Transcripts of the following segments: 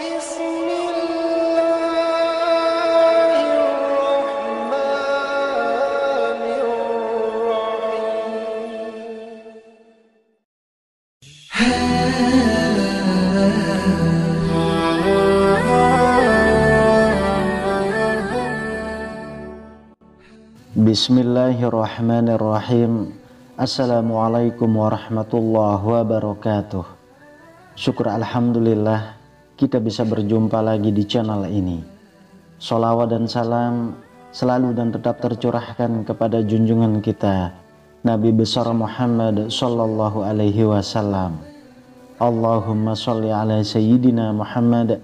بسم الله الرحمن الرحيم. Bismillahirrahmanirrahim. Assalamualaikum warahmatullahi wabarakatuh. Syukur alhamdulillah kita bisa berjumpa lagi di channel ini. Sholawat dan salam selalu dan tetap tercurahkan kepada junjungan kita Nabi besar Muhammad sallallahu alaihi wasallam. Allahumma sholli ala sayyidina Muhammad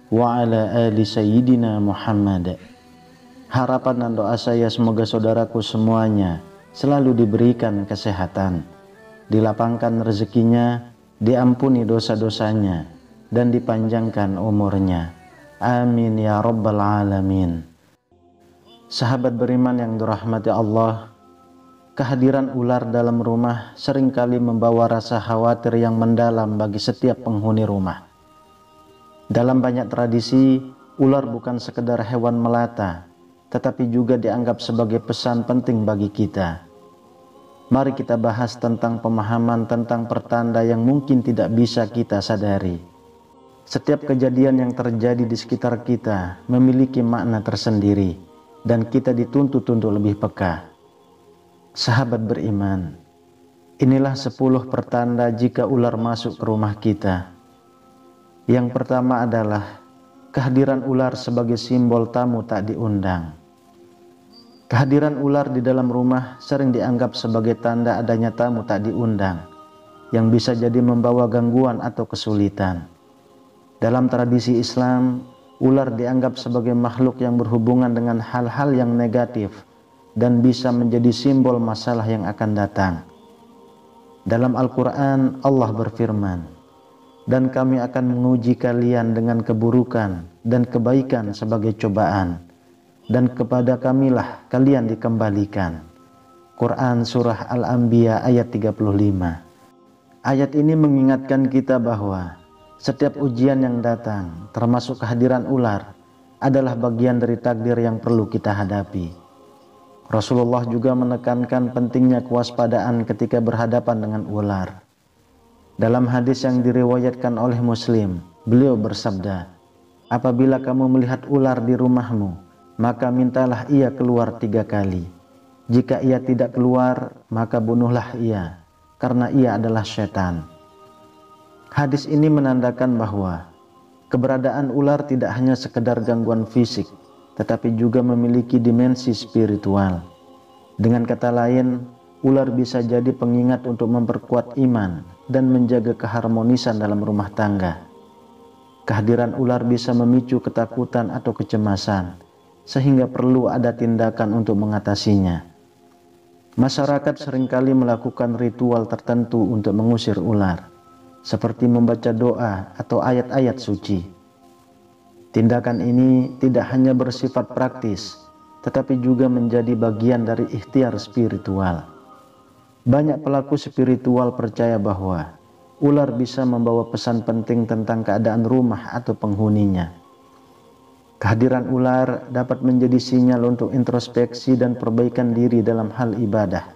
wa ala ali sayyidina Muhammad. Harapan dan doa saya semoga saudaraku semuanya selalu diberikan kesehatan, dilapangkan rezekinya, diampuni dosa-dosanya, dan dipanjangkan umurnya. Amin ya rabbal alamin. Sahabat beriman yang dirahmati Allah, kehadiran ular dalam rumah seringkali membawa rasa khawatir yang mendalam bagi setiap penghuni rumah. Dalam banyak tradisi, ular bukan sekedar hewan melata, tetapi juga dianggap sebagai pesan penting bagi kita. Mari kita bahas tentang pemahaman tentang pertanda yang mungkin tidak bisa kita sadari. Setiap kejadian yang terjadi di sekitar kita memiliki makna tersendiri, dan kita dituntut untuk lebih peka. Sahabat beriman, inilah 10 pertanda jika ular masuk ke rumah kita. Yang pertama adalah kehadiran ular sebagai simbol tamu tak diundang. Kehadiran ular di dalam rumah sering dianggap sebagai tanda adanya tamu tak diundang, yang bisa jadi membawa gangguan atau kesulitan. Dalam tradisi Islam, ular dianggap sebagai makhluk yang berhubungan dengan hal-hal yang negatif dan bisa menjadi simbol masalah yang akan datang. Dalam Al-Quran, Allah berfirman, "Dan kami akan menguji kalian dengan keburukan dan kebaikan sebagai cobaan, dan kepada kamilah kalian dikembalikan." Quran Surah Al-Anbiya ayat 35. Ayat ini mengingatkan kita bahwa setiap ujian yang datang, termasuk kehadiran ular, adalah bagian dari takdir yang perlu kita hadapi. Rasulullah juga menekankan pentingnya kewaspadaan ketika berhadapan dengan ular. Dalam hadis yang diriwayatkan oleh Muslim, beliau bersabda, "Apabila kamu melihat ular di rumahmu, maka mintalah ia keluar 3 kali. Jika ia tidak keluar, maka bunuhlah ia, karena ia adalah setan." Hadis ini menandakan bahwa keberadaan ular tidak hanya sekedar gangguan fisik, tetapi juga memiliki dimensi spiritual. Dengan kata lain, ular bisa jadi pengingat untuk memperkuat iman dan menjaga keharmonisan dalam rumah tangga. Kehadiran ular bisa memicu ketakutan atau kecemasan, sehingga perlu ada tindakan untuk mengatasinya. Masyarakat seringkali melakukan ritual tertentu untuk mengusir ular, seperti membaca doa atau ayat-ayat suci. Tindakan ini tidak hanya bersifat praktis, tetapi juga menjadi bagian dari ikhtiar spiritual. Banyak pelaku spiritual percaya bahwa ular bisa membawa pesan penting tentang keadaan rumah atau penghuninya. Kehadiran ular dapat menjadi sinyal untuk introspeksi dan perbaikan diri dalam hal ibadah.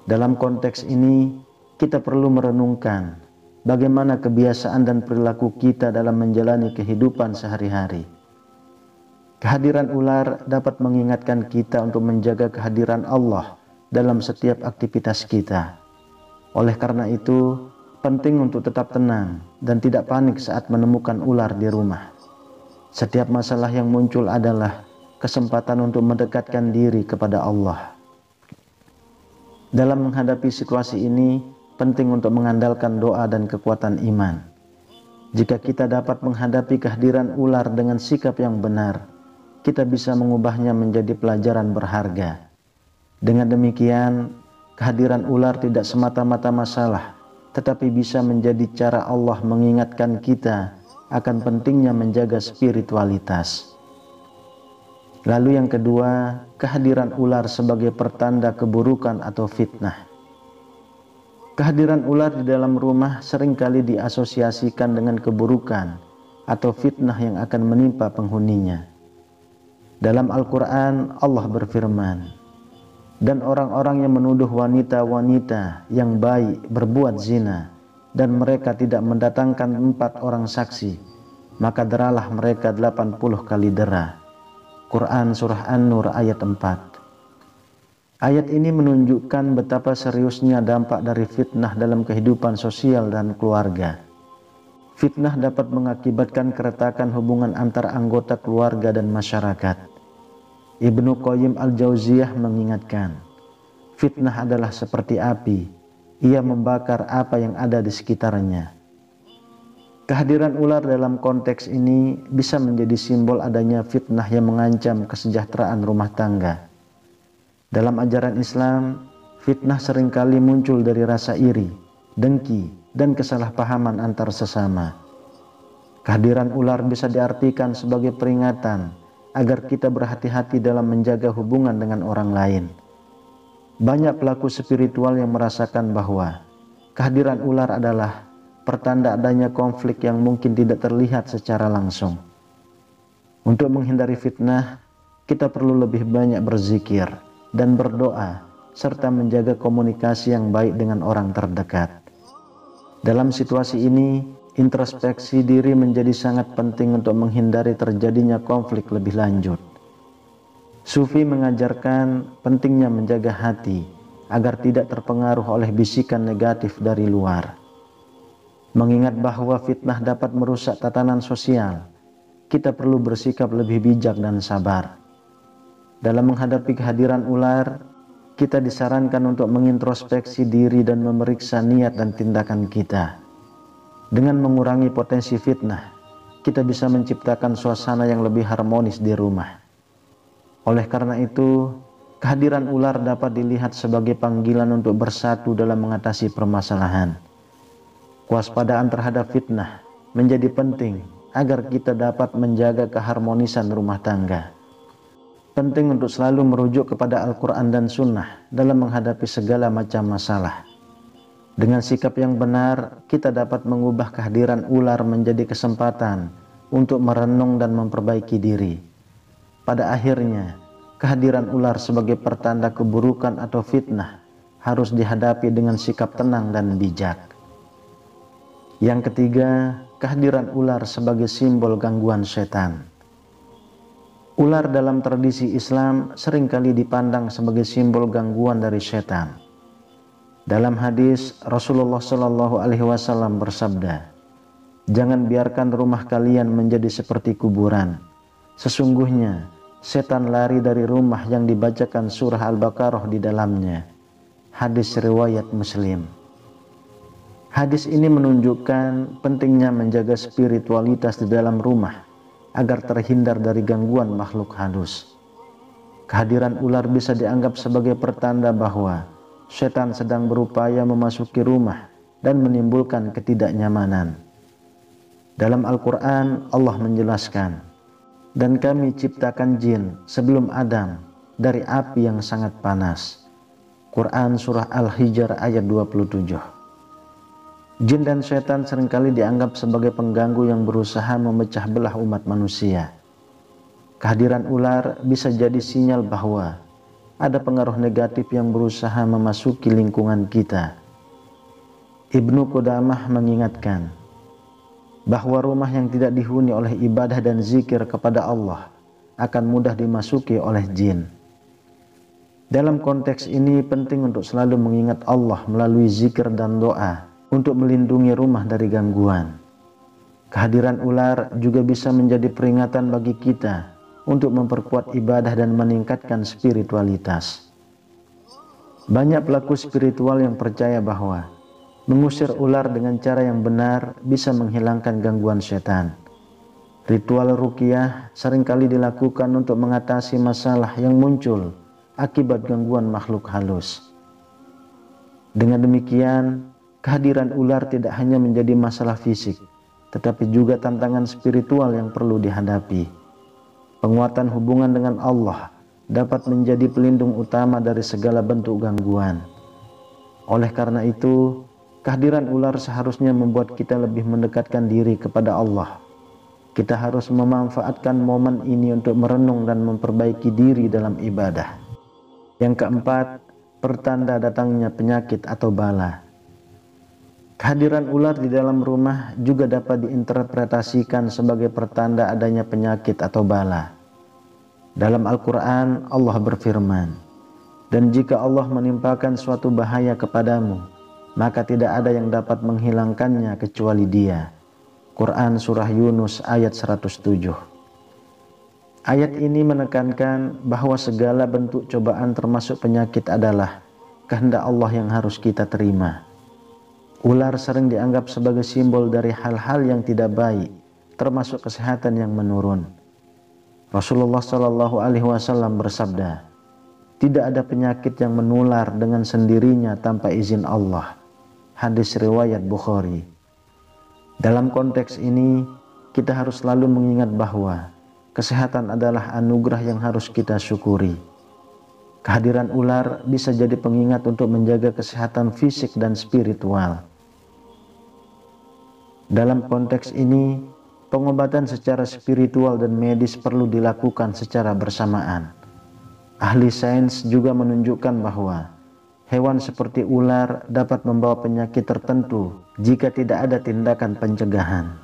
Dalam konteks ini, kita perlu merenungkan bagaimana kebiasaan dan perilaku kita dalam menjalani kehidupan sehari-hari. Kehadiran ular dapat mengingatkan kita untuk menjaga kehadiran Allah dalam setiap aktivitas kita. Oleh karena itu, penting untuk tetap tenang dan tidak panik saat menemukan ular di rumah. Setiap masalah yang muncul adalah kesempatan untuk mendekatkan diri kepada Allah. Dalam menghadapi situasi ini, penting untuk mengandalkan doa dan kekuatan iman. Jika kita dapat menghadapi kehadiran ular dengan sikap yang benar, kita bisa mengubahnya menjadi pelajaran berharga. Dengan demikian, kehadiran ular tidak semata-mata masalah, tetapi bisa menjadi cara Allah mengingatkan kita akan pentingnya menjaga spiritualitas. Lalu yang kedua, kehadiran ular sebagai pertanda keburukan atau fitnah. Kehadiran ular di dalam rumah seringkali diasosiasikan dengan keburukan atau fitnah yang akan menimpa penghuninya. Dalam Al-Quran Allah berfirman, "Dan orang-orang yang menuduh wanita-wanita yang baik berbuat zina, dan mereka tidak mendatangkan 4 orang saksi, maka deralah mereka 80 kali dera." Quran Surah An-Nur ayat 4. Ayat ini menunjukkan betapa seriusnya dampak dari fitnah dalam kehidupan sosial dan keluarga. Fitnah dapat mengakibatkan keretakan hubungan antar anggota keluarga dan masyarakat. Ibnu Qayyim Al-Jauziyah mengingatkan, fitnah adalah seperti api, ia membakar apa yang ada di sekitarnya. Kehadiran ular dalam konteks ini bisa menjadi simbol adanya fitnah yang mengancam kesejahteraan rumah tangga. Dalam ajaran Islam, fitnah seringkali muncul dari rasa iri, dengki, dan kesalahpahaman antar sesama. Kehadiran ular bisa diartikan sebagai peringatan agar kita berhati-hati dalam menjaga hubungan dengan orang lain. Banyak pelaku spiritual yang merasakan bahwa kehadiran ular adalah pertanda adanya konflik yang mungkin tidak terlihat secara langsung. Untuk menghindari fitnah, kita perlu lebih banyak berzikir dan berdoa, serta menjaga komunikasi yang baik dengan orang terdekat. Dalam situasi ini, introspeksi diri menjadi sangat penting untuk menghindari terjadinya konflik lebih lanjut. Sufi mengajarkan pentingnya menjaga hati agar tidak terpengaruh oleh bisikan negatif dari luar. Mengingat bahwa fitnah dapat merusak tatanan sosial, kita perlu bersikap lebih bijak dan sabar. Dalam menghadapi kehadiran ular, kita disarankan untuk mengintrospeksi diri dan memeriksa niat dan tindakan kita. Dengan mengurangi potensi fitnah, kita bisa menciptakan suasana yang lebih harmonis di rumah. Oleh karena itu, kehadiran ular dapat dilihat sebagai panggilan untuk bersatu dalam mengatasi permasalahan. Kewaspadaan terhadap fitnah menjadi penting agar kita dapat menjaga keharmonisan rumah tangga. Penting untuk selalu merujuk kepada Al-Quran dan Sunnah dalam menghadapi segala macam masalah. Dengan sikap yang benar, kita dapat mengubah kehadiran ular menjadi kesempatan untuk merenung dan memperbaiki diri. Pada akhirnya, kehadiran ular sebagai pertanda keburukan atau fitnah harus dihadapi dengan sikap tenang dan bijak. Yang ketiga, kehadiran ular sebagai simbol gangguan setan. Ular dalam tradisi Islam seringkali dipandang sebagai simbol gangguan dari setan. Dalam hadis, Rasulullah SAW bersabda, "Jangan biarkan rumah kalian menjadi seperti kuburan. Sesungguhnya setan lari dari rumah yang dibacakan surah Al-Baqarah di dalamnya." Hadis riwayat Muslim. Hadis ini menunjukkan pentingnya menjaga spiritualitas di dalam rumah agar terhindar dari gangguan makhluk halus. Kehadiran ular bisa dianggap sebagai pertanda bahwa setan sedang berupaya memasuki rumah dan menimbulkan ketidaknyamanan. Dalam Al-Quran Allah menjelaskan, "Dan kami ciptakan jin sebelum Adam dari api yang sangat panas." Quran Surah Al-Hijr ayat 27. Jin dan setan seringkali dianggap sebagai pengganggu yang berusaha memecah belah umat manusia. Kehadiran ular bisa jadi sinyal bahwa ada pengaruh negatif yang berusaha memasuki lingkungan kita. Ibnu Qudamah mengingatkan bahwa rumah yang tidak dihuni oleh ibadah dan zikir kepada Allah akan mudah dimasuki oleh jin. Dalam konteks ini penting untuk selalu mengingat Allah melalui zikir dan doa untuk melindungi rumah dari gangguan. Kehadiran ular juga bisa menjadi peringatan bagi kita untuk memperkuat ibadah dan meningkatkan spiritualitas. Banyak pelaku spiritual yang percaya bahwa mengusir ular dengan cara yang benar bisa menghilangkan gangguan setan. Ritual ruqyah seringkali dilakukan untuk mengatasi masalah yang muncul akibat gangguan makhluk halus. Dengan demikian, kehadiran ular tidak hanya menjadi masalah fisik, tetapi juga tantangan spiritual yang perlu dihadapi. Penguatan hubungan dengan Allah dapat menjadi pelindung utama dari segala bentuk gangguan. Oleh karena itu, kehadiran ular seharusnya membuat kita lebih mendekatkan diri kepada Allah. Kita harus memanfaatkan momen ini untuk merenung dan memperbaiki diri dalam ibadah. Yang keempat, pertanda datangnya penyakit atau bala. Kehadiran ular di dalam rumah juga dapat diinterpretasikan sebagai pertanda adanya penyakit atau bala. Dalam Al-Quran, Allah berfirman, "Dan jika Allah menimpakan suatu bahaya kepadamu, maka tidak ada yang dapat menghilangkannya kecuali Dia." Quran Surah Yunus ayat 107. Ayat ini menekankan bahwa segala bentuk cobaan termasuk penyakit adalah kehendak Allah yang harus kita terima. Ular sering dianggap sebagai simbol dari hal-hal yang tidak baik, termasuk kesehatan yang menurun. Rasulullah Shallallahu Alaihi Wasallam bersabda, "Tidak ada penyakit yang menular dengan sendirinya tanpa izin Allah." Hadis riwayat Bukhari. Dalam konteks ini, kita harus selalu mengingat bahwa kesehatan adalah anugerah yang harus kita syukuri. Kehadiran ular bisa jadi pengingat untuk menjaga kesehatan fisik dan spiritual. Dalam konteks ini, pengobatan secara spiritual dan medis perlu dilakukan secara bersamaan. Ahli sains juga menunjukkan bahwa hewan seperti ular dapat membawa penyakit tertentu jika tidak ada tindakan pencegahan.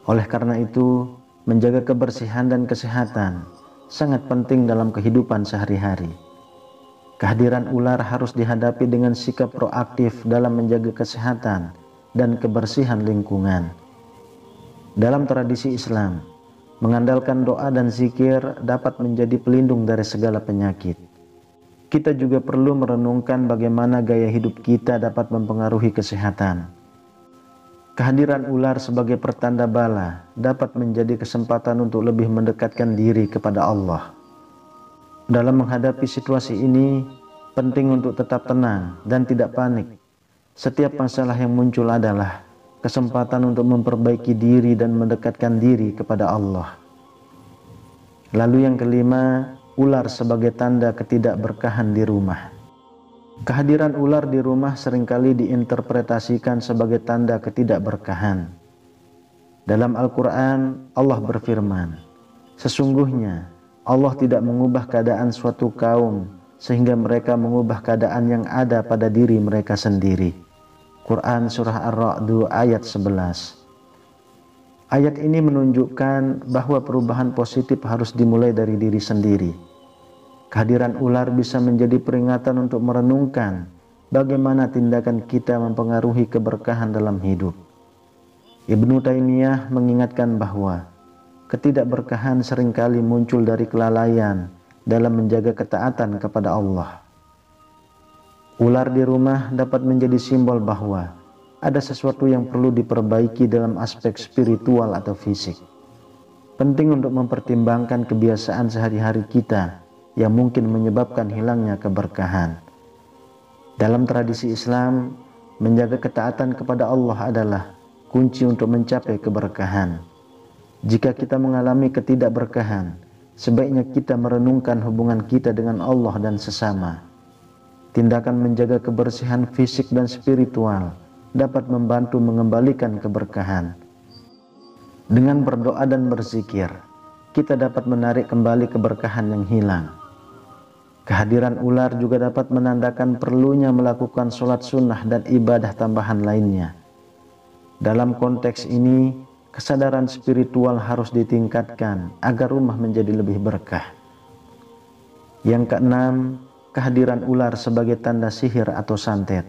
Oleh karena itu, menjaga kebersihan dan kesehatan sangat penting dalam kehidupan sehari-hari. Kehadiran ular harus dihadapi dengan sikap proaktif dalam menjaga kesehatan dan kebersihan lingkungan. Dalam tradisi Islam, mengandalkan doa dan zikir dapat menjadi pelindung dari segala penyakit. Kita juga perlu merenungkan bagaimana gaya hidup kita dapat mempengaruhi kesehatan. Kehadiran ular sebagai pertanda bala dapat menjadi kesempatan untuk lebih mendekatkan diri kepada Allah. Dalam menghadapi situasi ini, penting untuk tetap tenang dan tidak panik. Setiap masalah yang muncul adalah kesempatan untuk memperbaiki diri dan mendekatkan diri kepada Allah. Lalu yang kelima, ular sebagai tanda ketidakberkahan di rumah. Kehadiran ular di rumah seringkali diinterpretasikan sebagai tanda ketidakberkahan. Dalam Al-Quran, Allah berfirman, "Sesungguhnya Allah tidak mengubah keadaan suatu kaum sehingga mereka mengubah keadaan yang ada pada diri mereka sendiri." Quran Surah Ar-Ra'd ayat 11. Ayat ini menunjukkan bahwa perubahan positif harus dimulai dari diri sendiri. Kehadiran ular bisa menjadi peringatan untuk merenungkan bagaimana tindakan kita mempengaruhi keberkahan dalam hidup. Ibnu Taimiyah mengingatkan bahwa ketidakberkahan seringkali muncul dari kelalaian dalam menjaga ketaatan kepada Allah. Ular di rumah dapat menjadi simbol bahwa ada sesuatu yang perlu diperbaiki dalam aspek spiritual atau fisik. Penting untuk mempertimbangkan kebiasaan sehari-hari kita yang mungkin menyebabkan hilangnya keberkahan. Dalam tradisi Islam, menjaga ketaatan kepada Allah adalah kunci untuk mencapai keberkahan. Jika kita mengalami ketidakberkahan, sebaiknya kita merenungkan hubungan kita dengan Allah dan sesama. Tindakan menjaga kebersihan fisik dan spiritual dapat membantu mengembalikan keberkahan. Dengan berdoa dan berzikir, kita dapat menarik kembali keberkahan yang hilang. Kehadiran ular juga dapat menandakan perlunya melakukan sholat sunnah dan ibadah tambahan lainnya. Dalam konteks ini, kesadaran spiritual harus ditingkatkan agar rumah menjadi lebih berkah. Yang keenam, kehadiran ular sebagai tanda sihir atau santet.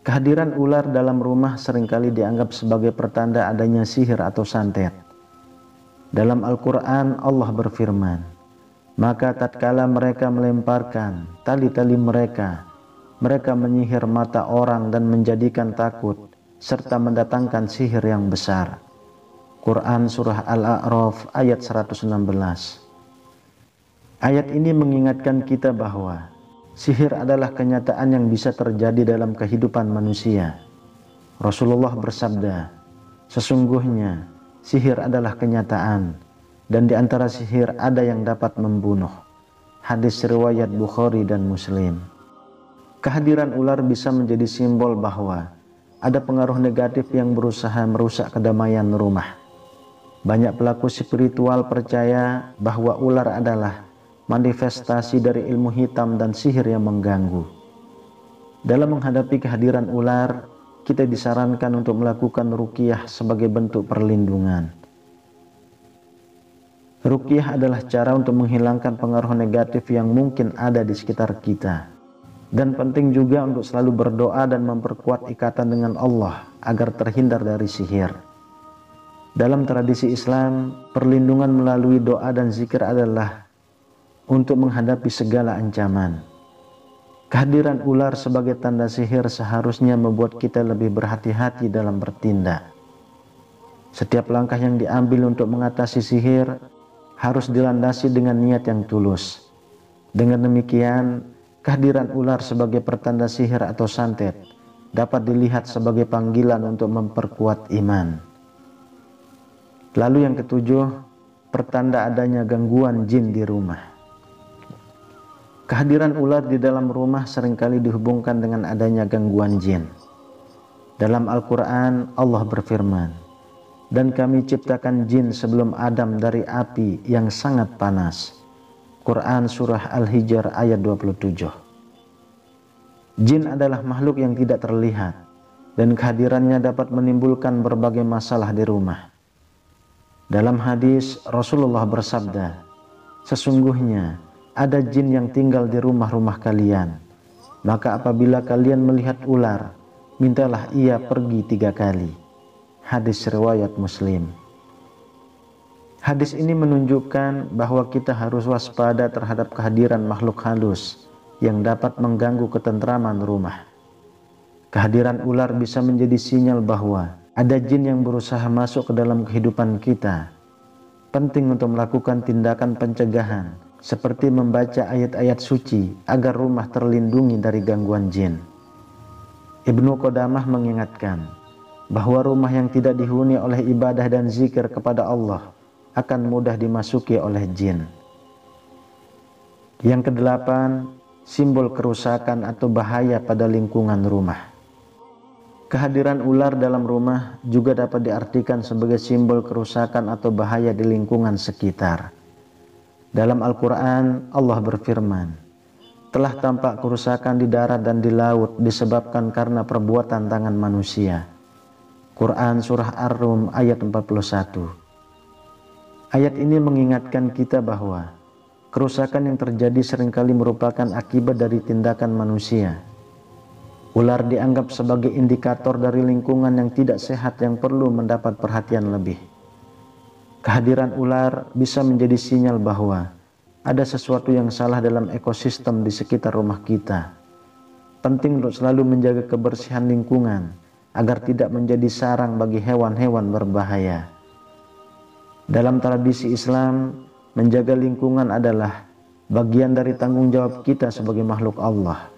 Kehadiran ular dalam rumah seringkali dianggap sebagai pertanda adanya sihir atau santet. Dalam Al-Quran, Allah berfirman, "Maka tatkala mereka melemparkan tali-tali mereka, mereka menyihir mata orang dan menjadikan takut, serta mendatangkan sihir yang besar." Quran Surah Al-A'raf ayat 116. Ayat ini mengingatkan kita bahwa sihir adalah kenyataan yang bisa terjadi dalam kehidupan manusia. Rasulullah bersabda, "Sesungguhnya sihir adalah kenyataan, dan di antara sihir ada yang dapat membunuh." Hadis riwayat Bukhari dan Muslim. Kehadiran ular bisa menjadi simbol bahwa ada pengaruh negatif yang berusaha merusak kedamaian rumah. Banyak pelaku spiritual percaya bahwa ular adalah manifestasi dari ilmu hitam dan sihir yang mengganggu. Dalam menghadapi kehadiran ular, kita disarankan untuk melakukan ruqyah sebagai bentuk perlindungan. Ruqyah adalah cara untuk menghilangkan pengaruh negatif yang mungkin ada di sekitar kita. Dan penting juga untuk selalu berdoa dan memperkuat ikatan dengan Allah agar terhindar dari sihir. Dalam tradisi Islam, perlindungan melalui doa dan zikir adalah untuk menghadapi segala ancaman. Kehadiran ular sebagai tanda sihir seharusnya membuat kita lebih berhati-hati dalam bertindak. Setiap langkah yang diambil untuk mengatasi sihir harus dilandasi dengan niat yang tulus. Dengan demikian, kehadiran ular sebagai pertanda sihir atau santet dapat dilihat sebagai panggilan untuk memperkuat iman. Lalu yang ketujuh, pertanda adanya gangguan jin di rumah. Kehadiran ular di dalam rumah seringkali dihubungkan dengan adanya gangguan jin. Dalam Al-Quran, Allah berfirman, "Dan kami ciptakan jin sebelum Adam dari api yang sangat panas." Quran Surah Al-Hijr ayat 27. Jin adalah makhluk yang tidak terlihat, dan kehadirannya dapat menimbulkan berbagai masalah di rumah. Dalam hadis, Rasulullah bersabda, "Sesungguhnya ada jin yang tinggal di rumah-rumah kalian. Maka apabila kalian melihat ular, mintalah ia pergi 3 kali." Hadis riwayat Muslim. Hadis ini menunjukkan bahwa kita harus waspada terhadap kehadiran makhluk halus yang dapat mengganggu ketentraman rumah. Kehadiran ular bisa menjadi sinyal bahwa ada jin yang berusaha masuk ke dalam kehidupan kita. Penting untuk melakukan tindakan pencegahan seperti membaca ayat-ayat suci agar rumah terlindungi dari gangguan jin. Ibnu Qudamah mengingatkan bahwa rumah yang tidak dihuni oleh ibadah dan zikir kepada Allah akan mudah dimasuki oleh jin. Yang kedelapan, simbol kerusakan atau bahaya pada lingkungan rumah. Kehadiran ular dalam rumah juga dapat diartikan sebagai simbol kerusakan atau bahaya di lingkungan sekitar. Dalam Al-Quran, Allah berfirman, "Telah tampak kerusakan di darat dan di laut disebabkan karena perbuatan tangan manusia." Quran Surah Ar-Rum ayat 41. Ayat ini mengingatkan kita bahwa kerusakan yang terjadi seringkali merupakan akibat dari tindakan manusia. Ular dianggap sebagai indikator dari lingkungan yang tidak sehat yang perlu mendapat perhatian lebih. Kehadiran ular bisa menjadi sinyal bahwa ada sesuatu yang salah dalam ekosistem di sekitar rumah kita. Penting untuk selalu menjaga kebersihan lingkungan agar tidak menjadi sarang bagi hewan-hewan berbahaya. Dalam tradisi Islam, menjaga lingkungan adalah bagian dari tanggung jawab kita sebagai makhluk Allah.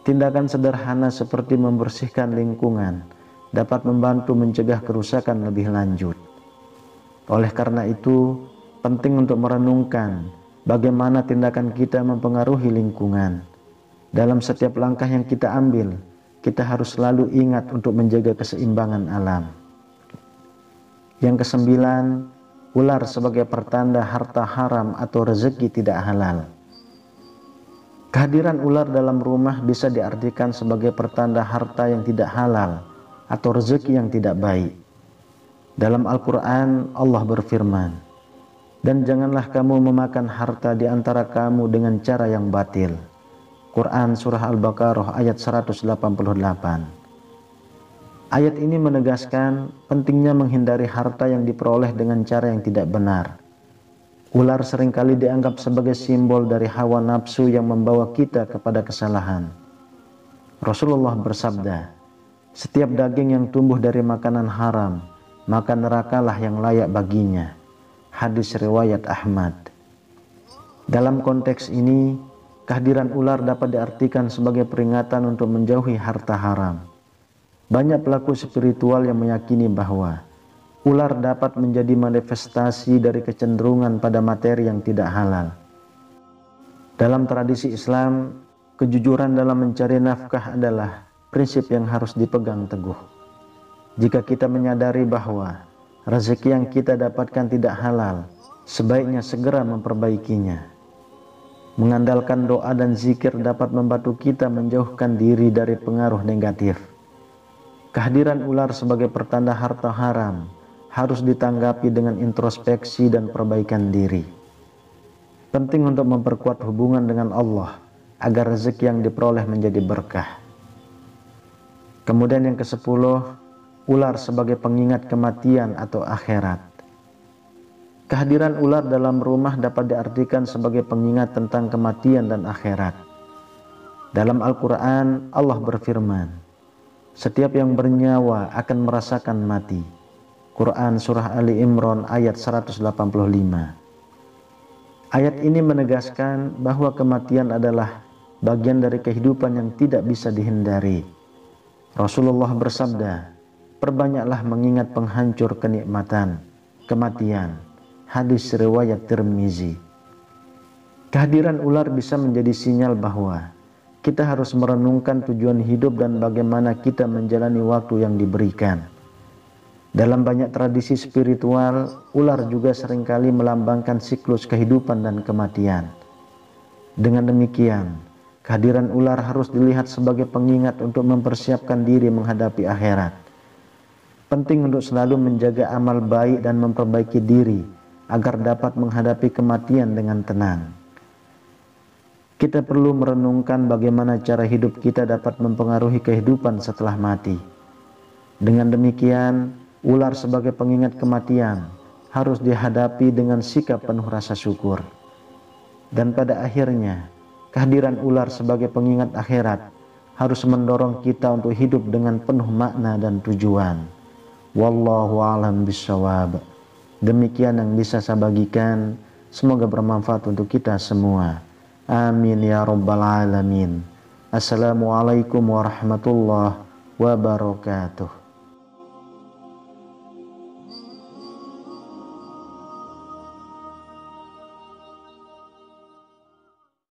Tindakan sederhana seperti membersihkan lingkungan dapat membantu mencegah kerusakan lebih lanjut. Oleh karena itu, penting untuk merenungkan bagaimana tindakan kita mempengaruhi lingkungan. Dalam setiap langkah yang kita ambil, kita harus selalu ingat untuk menjaga keseimbangan alam. Yang kesembilan, ular sebagai pertanda harta haram atau rezeki tidak halal. Kehadiran ular dalam rumah bisa diartikan sebagai pertanda harta yang tidak halal atau rezeki yang tidak baik. Dalam Al-Quran, Allah berfirman, "Dan janganlah kamu memakan harta di antara kamu dengan cara yang batil." Quran Surah Al-Baqarah ayat 188. Ayat ini menegaskan pentingnya menghindari harta yang diperoleh dengan cara yang tidak benar. Ular seringkali dianggap sebagai simbol dari hawa nafsu yang membawa kita kepada kesalahan. Rasulullah bersabda, "Setiap daging yang tumbuh dari makanan haram, maka nerakalah yang layak baginya." Hadis riwayat Ahmad. Dalam konteks ini, kehadiran ular dapat diartikan sebagai peringatan untuk menjauhi harta haram. Banyak pelaku spiritual yang meyakini bahwa ular dapat menjadi manifestasi dari kecenderungan pada materi yang tidak halal. Dalam tradisi Islam, kejujuran dalam mencari nafkah adalah prinsip yang harus dipegang teguh. Jika kita menyadari bahwa rezeki yang kita dapatkan tidak halal, sebaiknya segera memperbaikinya. Mengandalkan doa dan zikir dapat membantu kita menjauhkan diri dari pengaruh negatif. Kehadiran ular sebagai pertanda harta haram harus ditanggapi dengan introspeksi dan perbaikan diri. Penting untuk memperkuat hubungan dengan Allah agar rezeki yang diperoleh menjadi berkah. Kemudian yang ke-10, ular sebagai pengingat kematian atau akhirat. Kehadiran ular dalam rumah dapat diartikan sebagai pengingat tentang kematian dan akhirat. Dalam Al-Quran, Allah berfirman, setiap yang bernyawa akan merasakan mati. Quran Surah Ali Imran ayat 185. Ayat ini menegaskan bahwa kematian adalah bagian dari kehidupan yang tidak bisa dihindari. Rasulullah bersabda, perbanyaklah mengingat penghancur kenikmatan, kematian. Hadis riwayat Tirmizi. Kehadiran ular bisa menjadi sinyal bahwa kita harus merenungkan tujuan hidup dan bagaimana kita menjalani waktu yang diberikan. Dalam banyak tradisi spiritual, ular juga seringkali melambangkan siklus kehidupan dan kematian. Dengan demikian, kehadiran ular harus dilihat sebagai pengingat untuk mempersiapkan diri menghadapi akhirat. Penting untuk selalu menjaga amal baik dan memperbaiki diri agar dapat menghadapi kematian dengan tenang. Kita perlu merenungkan bagaimana cara hidup kita dapat mempengaruhi kehidupan setelah mati. Dengan demikian, ular sebagai pengingat kematian harus dihadapi dengan sikap penuh rasa syukur. Dan pada akhirnya, kehadiran ular sebagai pengingat akhirat harus mendorong kita untuk hidup dengan penuh makna dan tujuan. Wallahu a'lam bishawab. Demikian yang bisa saya bagikan, semoga bermanfaat untuk kita semua. Amin ya rabbal alamin. Assalamualaikum warahmatullahi wabarakatuh.